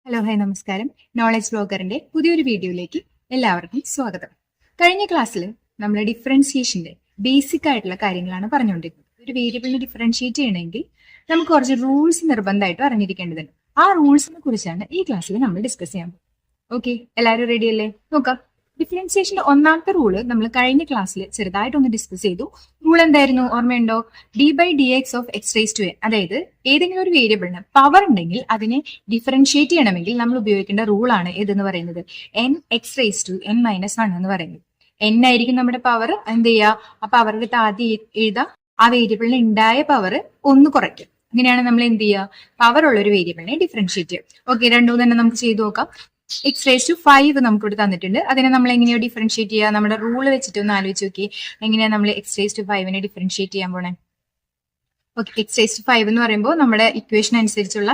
Hello hi നമസ്കാരം. Knowledge ബ്ലോഗറിന്റെ പുതിയൊരു വീഡിയോയിലേക്ക് എല്ലാവർക്കും സ്വാഗതം. കഴിഞ്ഞ ക്ലാസ്സിൽ നമ്മൾ ഡിഫറൻഷിയേഷന്റെ ബേസിക് ആയിട്ടുള്ള കാര്യങ്ങളാണ് പറഞ്ഞുകൊണ്ടിരുന്നത്. ഒരു വേരിയബിളിനെ ഡിഫറൻഷിയേറ്റ് ചെയ്യണമെങ്കിൽ നമുക്ക് കുറച്ച് റൂൾസ് നിർബന്ധമായിട്ട് അറിഞ്ഞിരിക്കേണ്ടതുണ്ട്. ആ റൂൾസിനെ കുറിച്ചാണ് ഈ ക്ലാസ്സിൽ നമ്മൾ ഡിസ്കസ് ചെയ്യാൻ പോകുന്നത്. ഓക്കെ, എല്ലാവരും റെഡി അല്ലേ? നോക്കാം. ഡിഫറൻഷിയേഷന്റെ ഒന്നാമത്തെ റൂള് നമ്മൾ കഴിഞ്ഞ ക്ലാസ്സിൽ ചെറുതായിട്ടൊന്ന് ഡിസ്കസ് ചെയ്തു. റൂൾ എന്തായിരുന്നു ഓർമ്മയുണ്ടോ? d/dx(x⁻n). അതായത് ഏതെങ്കിലും ഒരു വേരിയബിളിന് പവർ ഉണ്ടെങ്കിൽ അതിനെ ഡിഫറൻഷിയേറ്റ് ചെയ്യണമെങ്കിൽ നമ്മൾ ഉപയോഗിക്കേണ്ട റൂളാണ് ഇതെന്ന് പറയുന്നത് n(x⁻n-1) എന്ന് പറയുന്നത്. n ആയിരിക്കും നമ്മുടെ പവർ. എന്ത് ചെയ്യുക? ആ പവർ എടുത്ത് ആദ്യം എഴുതാം. ആ വേരിയബിളിന് ഉണ്ടായ പവർ ഒന്ന് കുറയ്ക്കും. അങ്ങനെയാണ് നമ്മൾ എന്ത് ചെയ്യുക? പവർ ഉള്ള ഒരു വേരിയബിളിനെ ഡിഫറൻഷിയേറ്റ് ചെയ്യുക. ഓക്കെ, രണ്ടും തന്നെ നമുക്ക് ചെയ്തു നോക്കാം. x⁵5 നമുക്ക് ഇവിടെ തന്നിട്ടുണ്ട്. അതിനെ നമ്മൾ എങ്ങനെയോ ഡിഫറൻഷിയേറ്റ് ചെയ്യുക? നമ്മുടെ റൂൾ വെച്ചിട്ട് ഒന്ന് ആലോചിച്ച് നോക്കി. എങ്ങനെയാണ് നമ്മൾ x⁵5നെ ഡിഫറൻഷിയേറ്റ് ചെയ്യാൻ പോണേ? ഓക്കെ, x⁵5 എന്ന് പറയുമ്പോൾ നമ്മുടെ ഇക്വേഷൻ അനുസരിച്ചുള്ള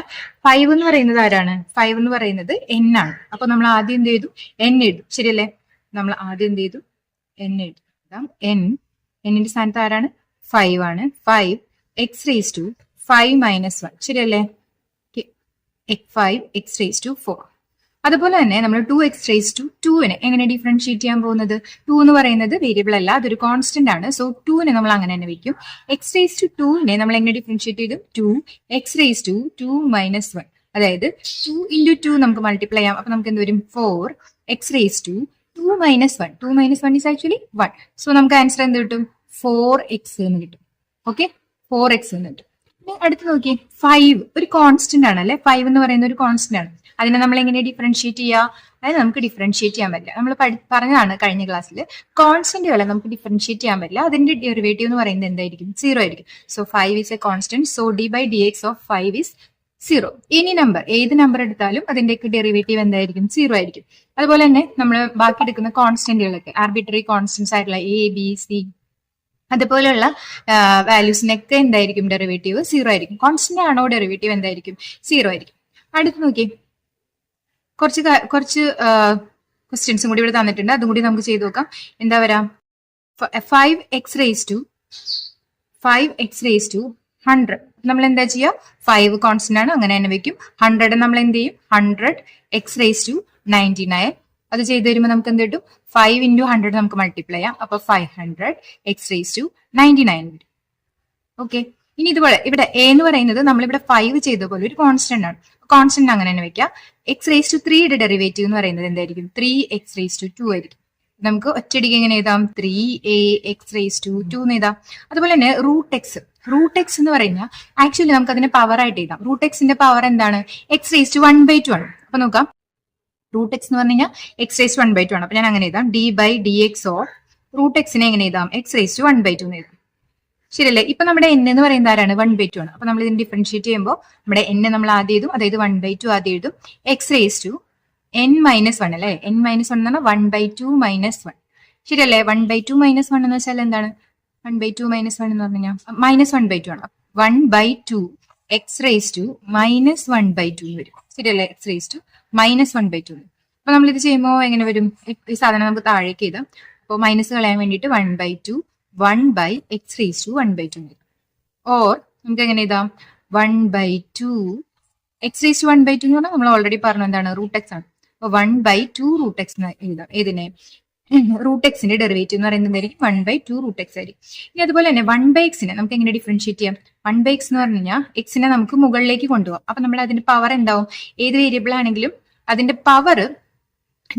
5 എന്ന് പറയുന്നത് ആരാണ്? 5 എന്ന് പറയുന്നത് n ആണ്. അപ്പൊ നമ്മൾ ആദ്യം എന്ത് ചെയ്തു? n എഴുതും. ശരിയല്ലേ? നമ്മൾ ആദ്യം എന്ത് ചെയ്തു? n എഴുതും. n സ്ഥാനത്ത് ആരാണ്? 5 ആണ്. 5 x⁵5-1. ശരിയല്ലേ? 5 x⁴. അതുപോലെ തന്നെ നമ്മൾ 2x⁴ എങ്ങനെ ഡിഫറൻഷിയേറ്റ് ചെയ്യാൻ പോകുന്നത്? 2 എന്ന് പറയുന്നത് വേരിയബിൾ അല്ല, അതൊരു കോൺസ്റ്റന്റ് ആണ്. സോ 2നെ നമ്മൾ അങ്ങനെ തന്നെ വെക്കും. x⁴ നമ്മൾ എങ്ങനെ ഡിഫറൻഷിയേറ്റ് ചെയ്തു? 2x⁴2-1. അതായത് 2 × 2 നമുക്ക് മൾട്ടിപ്ലൈ ചെയ്യാം. അപ്പൊ നമുക്ക് എന്ത് വരും? 4x⁴2 -1. 2 - 1 is actually 1. സോ നമുക്ക് ആൻസർ എന്ത് കിട്ടും? 4x എന്ന് കിട്ടും. ഓക്കെ, 4x എന്ന് കിട്ടും. അടുത്ത് നോക്കി, 5 ഒരു കോൺസ്റ്റന്റ് ആണ് അല്ലെ? 5 എന്ന് പറയുന്ന ഒരു കോൺസ്റ്റന്റ് ആണ്. അതിനെ നമ്മൾ എങ്ങനെ ഡിഫറൻഷിയേറ്റ് ചെയ്യുക? അതായത് നമുക്ക് ഡിഫറൻഷിയേറ്റ് ചെയ്യാൻ പറ്റില്ല. നമ്മൾ പറഞ്ഞതാണ് കഴിഞ്ഞ ക്ലാസ്സിൽ, കോൺസ്റ്റന്റുകളെ നമുക്ക് ഡിഫറൻഷിയേറ്റ് ചെയ്യാൻ പറ്റില്ല. അതിന്റെ ഡെറിവേറ്റീവ് എന്ന് പറയുന്നത് എന്തായിരിക്കും? 0 ആയിരിക്കും. So 5 is a constant. So d/dx of 5 is 0. ഇനി നമ്പർ ഏത് നമ്പർ എടുത്താലും അതിന്റെയൊക്കെ ഡെറിവേറ്റീവ് എന്തായിരിക്കും? 0 ആയിരിക്കും. അതുപോലെ തന്നെ നമ്മൾ ബാക്കി എടുക്കുന്ന കോൺസ്റ്റന്റുകളൊക്കെ ആർബിട്രറി കോൺസ്റ്റന്റ്സ് ആയിട്ടുള്ള A, B, C അതുപോലെയുള്ള വാല്യൂസിനൊക്കെ എന്തായിരിക്കും? ഡെറിവേറ്റീവ് 0 ആയിരിക്കും. കോൺസ്റ്റന്റ് ആണോ ഡെറിവേറ്റീവ് എന്തായിരിക്കും? 0 ആയിരിക്കും. അടുത്ത് നോക്കി, കുറച്ച് ക്വസ്റ്റ്യൻസും കൂടി ഇവിടെ തന്നിട്ടുണ്ട്. അതും കൂടി നമുക്ക് ചെയ്ത് നോക്കാം. എന്താ വരാം? 5x⁻100. നമ്മൾ എന്താ ചെയ്യുക? 5 കോൺസ്റ്റന്റ് ആണ്, അങ്ങനെ തന്നെ വെക്കും. 100 നമ്മൾ എന്ത് ചെയ്യും? 100x⁻99. അത് ചെയ്ത് വരുമ്പോൾ നമുക്ക് എന്ത് കിട്ടും? 5 × 100 നമുക്ക് മൾട്ടിപ്ലൈ ചെയ്യാം. അപ്പൊ 500x⁻99 വരും. ഓക്കെ, ഇനി ഇതുപോലെ ഇവിടെ എ എന്ന് പറയുന്നത് നമ്മളിവിടെ 5 ചെയ്ത പോലെ ഒരു കോൺസ്റ്റന്റ് ആണ്. കോൺസ്റ്റന്റ് അങ്ങനെ തന്നെ വെക്കാം. x⁻3യുടെ ഡെറിവേറ്റീവ് എന്ന് പറയുന്നത് എന്തായിരിക്കും? 3x⁻2 ആയിരിക്കും. നമുക്ക് ഒറ്റയടിക്ക് എങ്ങനെ എഴുതാം? 3ax⁻2 എന്ന് എഴുതാം. അതുപോലെ തന്നെ റൂട്ട് എക്സ് എന്ന് പറഞ്ഞാൽ ആക്ച്വലി നമുക്ക് അതിന്റെ പവർ ആയിട്ട് എഴുതാം. റൂട്ട് എക്സിന്റെ പവർ എന്താണ്? x⁻1/2 ആണ്. അപ്പൊ നോക്കാം, റൂട്ട് എക്സ് എന്ന് പറഞ്ഞു കഴിഞ്ഞാൽ x⁻1/2 ആണ്. അപ്പൊ ഞാൻ അങ്ങനെ എഴുതാം, d/dx ഓഫ് റൂട്ട് എക്സിനെ എങ്ങനെ എഴുതാം? x⁻1/2 എന്ന് എഴുതാം. ശരിയല്ലേ? ഇപ്പൊ നമ്മുടെ n എന്ന് പറയുന്നത് ആരാണ്? 1/2 ആണ്. അപ്പൊ നമ്മൾ ഇതിന് ഡിഫറൻഷിയേറ്റ് ചെയ്യുമ്പോൾ നമ്മുടെ n നമ്മൾ ആദ്യം എഴുതും, അതായത് 1/2 ആദ്യം എഴുതും. x⁻n-1 അല്ലെ? n-1 എന്ന് പറഞ്ഞാൽ 1/2 - 1. ശരിയല്ലേ? 1/2 - 1 എന്ന് വെച്ചാൽ എന്താണ്? 1/2 - 1 എന്ന് പറഞ്ഞാൽ -1/2 ആണ്. 1/2 x⁻1/2 വരും. ശരിയല്ലേ? x⁻-1/2. അപ്പൊ നമ്മൾ ഇത് ചെയ്യുമ്പോൾ എങ്ങനെ വരും? ഈ സാധനം നമുക്ക് താഴേക്ക് എഴുതാം. അപ്പോൾ മൈനസ് കളയാൻ വേണ്ടിയിട്ട് 1/2 1/x⁻1/2 വരും. ഓർ നമുക്ക് എങ്ങനെ എഴുതാം? 1/2 x⁻1/2 എന്ന് പറഞ്ഞാൽ നമ്മൾ ഓൾറെഡി പറഞ്ഞു എന്താണ്? റൂട്ട് എക്സ് ആണ്. അപ്പൊ 1/2 റൂട്ട് എക്സ് എന്ന് എഴുതാം. ഏതിനെ? റൂട്ട് എക്സിന്റെ ഡെറിവേറ്റീവ് എന്ന് പറയുന്നത് എന്തായിരിക്കും? 1/2 റൂട്ട് എക്സ് ആയിരിക്കും. ഇനി അതുപോലെ തന്നെ 1/x-നെ നമുക്ക് എങ്ങനെ ഡിഫറൻഷിയേറ്റ് ചെയ്യാം? 1/x എന്ന് പറഞ്ഞു കഴിഞ്ഞാൽ എക്സിനെ നമുക്ക് മുകളിലേക്ക് കൊണ്ടുപോകാം. അപ്പൊ നമ്മൾ അതിന്റെ പവർ എന്താവും? ഏത് വേരിയബിൾ ആണെങ്കിലും അതിന്റെ പവർ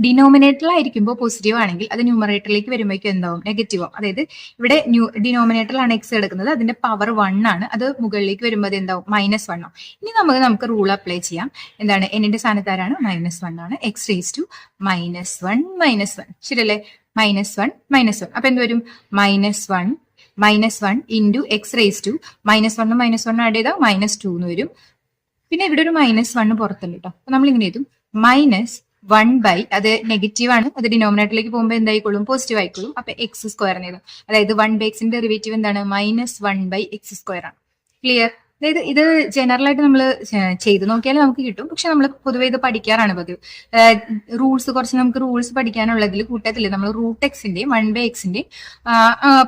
ഡിനോമിനേറ്ററിലായിരിക്കുമ്പോൾ പോസിറ്റീവ് ആണെങ്കിൽ അത് ന്യൂമറേറ്ററിലേക്ക് വരുമ്പോഴേക്കും എന്താവും? നെഗറ്റീവ് ആവും. അതായത് ഇവിടെ ഡിനോമിനേറ്ററിലാണ് എക്സ് എടുക്കുന്നത്, അതിന്റെ പവർ 1 ആണ്. അത് മുകളിലേക്ക് വരുമ്പോൾ അത് എന്താവും? -1 ആവും. ഇനി നമുക്ക് റൂൾ അപ്ലൈ ചെയ്യാം. എന്താണ്? എന്നിന്റെ സ്ഥാനത്ത് ആരാണ്? -1 ആണ്. x⁻1 ശരിയല്ലേ? -1 അപ്പൊ എന്ത് വരും? -1 × x⁻1 ആഡ് ചെയ്താൽ -2 എന്ന് വരും. പിന്നെ ഇവിടെ ഒരു -1 പുറത്തുണ്ട് കേട്ടോ. അപ്പൊ നമ്മൾ ഇങ്ങനെ എഴുതും, -1/, അത് നെഗറ്റീവ് ആണ്, അത് ഡിനോമിനേറ്ററിലേക്ക് പോകുമ്പോൾ എന്തായിക്കോളും? പോസിറ്റീവ് ആയിക്കോളും. അപ്പൊ x² എന്ന് എഴുതും. അതായത് 1/x-ന്റെ ഡെറിവേറ്റീവ് എന്താണ്? -1/x² ആണ്. ക്ലിയർ? അതായത് ഇത് ജനറൽ ആയിട്ട് നമ്മൾ ചെയ്ത് നോക്കിയാലും നമുക്ക് കിട്ടും. പക്ഷെ നമ്മൾ പൊതുവെ ഇത് പഠിക്കാറാണ് പതിവ്. നമുക്ക് റൂൾസ് പഠിക്കാനുള്ളതിൽ കൂട്ടത്തിൽ നമ്മൾ റൂട്ട് എക്സിന്റെയും 1/x-ന്റെയും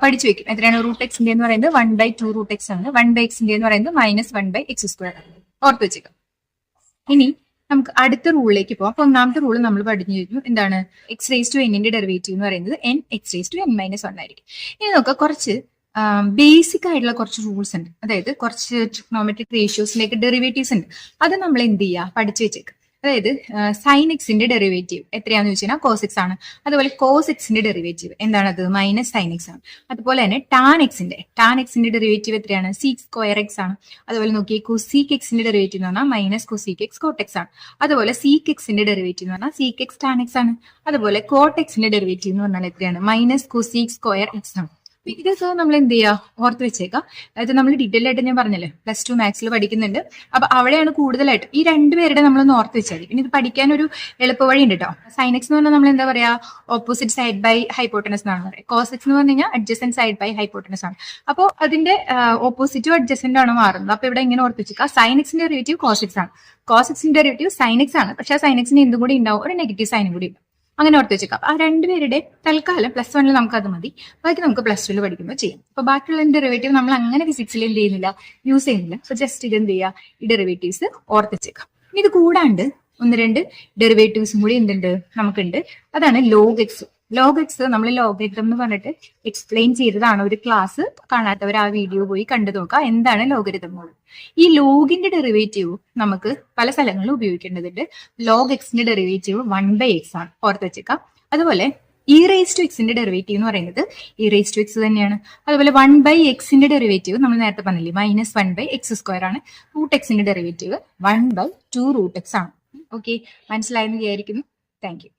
പഠിച്ചു വെക്കും. എത്രയാണ് റൂട്ട് എക്സിന്റെ എന്ന് പറയുന്നത്? 1/2 റൂട്ട് എക്സ് ആണ്. 1/x-ന്റെ എന്ന് പറയുന്നത് -1/x² ആണ്. ഓർത്ത് വെച്ചേക്കാം. ഇനി നമുക്ക് അടുത്ത റൂളിലേക്ക് പോകാം. അപ്പൊ ഒന്നാമത്തെ റൂൾ നമ്മൾ പഠിച്ചു കഴിഞ്ഞു. എന്താണ്? എക്സ് റേസ് ടു എന്നിന്റെ ഡെറിവേറ്റീവ് എന്ന് പറയുന്നത് n x raise to n minus 1 ആയിരിക്കും. ഇനി നമുക്ക് കുറച്ച് ബേസിക് ആയിട്ടുള്ള കുറച്ച് റൂൾസ് ഉണ്ട്. അതായത് കുറച്ച് ട്രിഗ്നോമെട്രിക് റേഷ്യോസിലേക്ക് ഡെറിവേറ്റീവ്സ് ഉണ്ട്. അത് നമ്മൾ എന്ത് ചെയ്യുക? പഠിച്ചു വെച്ചേക്ക്. അതായത് സൈൻ എക്സിന്റെ ഡെറിവേറ്റീവ് എത്രയാണെന്ന് ചോദിച്ചാൽ കോസ് എക്സ് ആണ്. അതുപോലെ കോസ് എക്സിന്റെ ഡെറിവേറ്റീവ് എന്താണത്? മൈനസ് സൈൻ എക്സ് ആണ്. അതുപോലെ തന്നെ ടാൻ എക്സിന്റെ ഡെറിവേറ്റീവ് എത്രയാണ്? സീക് സ്ക്വയർ എക്സ് ആണ്. അതുപോലെ നോക്കി കൊസീക് എക്സിന്റെ ഡെറിവേറ്റീവ് എന്ന് പറഞ്ഞാൽ minus cosec X coat X ആണ്. അതുപോലെ സീക് എക്സിന്റെ ഡെറിവേറ്റീവ് എന്ന് പറഞ്ഞാൽ സീക് എക്സ് ടാൻ എക്സ് ആണ്. അതുപോലെ കോട്ട് എക്സിന്റെ ഡെറിവേറ്റീവ് എന്ന് പറഞ്ഞാൽ എത്രയാണ്? മൈനസ് കൊസീക് സ്ക്വയർ എക്സ് ആണ്. ഇതൊക്കെ നമ്മൾ എന്ത് ചെയ്യുക? ഓർത്ത് വെച്ചേക്കാം. അതായത് നമ്മൾ ഡീറ്റെയിൽ ആയിട്ട് ഞാൻ പറഞ്ഞല്ലേ +2 മാത്സിൽ പഠിക്കുന്നുണ്ട്. അപ്പൊ അവിടെയാണ് കൂടുതലായിട്ട് ഈ രണ്ടുപേരുടെ നമ്മളൊന്ന് ഓർത്ത് വെച്ചാൽ. പിന്നെ ഇത് പഠിക്കാൻ ഒരു എളുപ്പ വഴി ഉണ്ട് കേട്ടോ. സൈൻ എക്സ് എന്ന് പറഞ്ഞാൽ നമ്മൾ എന്താ പറയാ? ഓപ്പോസിറ്റ് സൈഡ് ബൈ ഹൈപ്പോട്ടനസ് എന്നാണ് പറയുക. കോസ് എക്സ് എന്ന് പറഞ്ഞു കഴിഞ്ഞാൽ അഡ്ജസന്റ് സൈഡ് ബൈ ഹൈപ്പോട്ടനസ് ആണ്. അപ്പോൾ അതിന്റെ ഓപ്പോസിറ്റും അഡ്ജസന്റ് ആണ് മാറുന്നത്. അപ്പൊ ഇവിടെ ഇങ്ങനെ ഓർത്ത് വെച്ചേക്കാം. സൈൻ എക്സിന്റെ ഡെറിവേറ്റീവ് കോസ് എക്സ് ആണ്. കോസ് എക്സിന്റെ ഡെറിവേറ്റീവ് സൈൻ എക്സ് ആണ്. പക്ഷെ ആ സൈൻ എക്സിന് എന്തും കൂടി ഉണ്ടാവും? ഒരു നെഗറ്റീവ് സൈനും കൂടി ഉണ്ടാവും. അങ്ങനെ ഓർത്ത് വെച്ചേക്കാം. ആ രണ്ടുപേരുടെ തൽക്കാലം +1 നമുക്ക് അത് മതി. ബാക്കി നമുക്ക് +2 പഠിക്കുമ്പോൾ ചെയ്യാം. അപ്പൊ ബാക്കിയുള്ള ഡെറിവേറ്റീവ് നമ്മൾ അങ്ങനെ ഫിസിക്സിൽ എന്ത് ചെയ്യുന്നില്ല, യൂസ് ചെയ്യുന്നില്ല. സോ ജസ്റ്റ് ഇത് എന്ത് ചെയ്യുക? ഈ ഡെറിവേറ്റീവ്സ് ഓർത്ത് വെച്ചേക്കാം. ഇനി ഇത് കൂടാണ്ട് 1-2 ഡെറിവേറ്റീവ്സും കൂടി എന്തുണ്ട്? നമുക്കുണ്ട്. അതാണ് ലോഗ് എക്സ്. ലോഗ് എക്സ് നമ്മൾ ലോഗരിതം എന്ന് പറഞ്ഞിട്ട് എക്സ്പ്ലെയിൻ ചെയ്തതാണ്. ഒരു ക്ലാസ് കാണാത്തവർ ആ വീഡിയോ പോയി കണ്ടു നോക്കുക എന്താണ് ലോഗരിതം എന്നുള്ളത്. ഈ ലോഗിന്റെ ഡെറിവേറ്റീവ് നമുക്ക് പല സ്ഥലങ്ങളിലും ഉപയോഗിക്കേണ്ടതുണ്ട്. ലോഗ് എക്സിന്റെ ഡെറിവേറ്റീവ് 1/x ആണ്. ഓർത്ത് വെച്ചേക്കാം. അതുപോലെ ഇ റേസ് ടു എക്സിന്റെ ഡെറിവേറ്റീവ് എന്ന് പറയുന്നത് ഇ റേസ് ടു എക്സ് തന്നെയാണ്. അതുപോലെ 1/xന്റെ ഡെറിവേറ്റീവ് നമ്മൾ നേരത്തെ പറഞ്ഞില്ലേ -1/x² ആണ്. √x ഡെറിവേറ്റീവ് 1/2 √x ആണ്. ഓക്കെ, മനസ്സിലായെന്ന് വിചാരിക്കുന്നു. Thank you.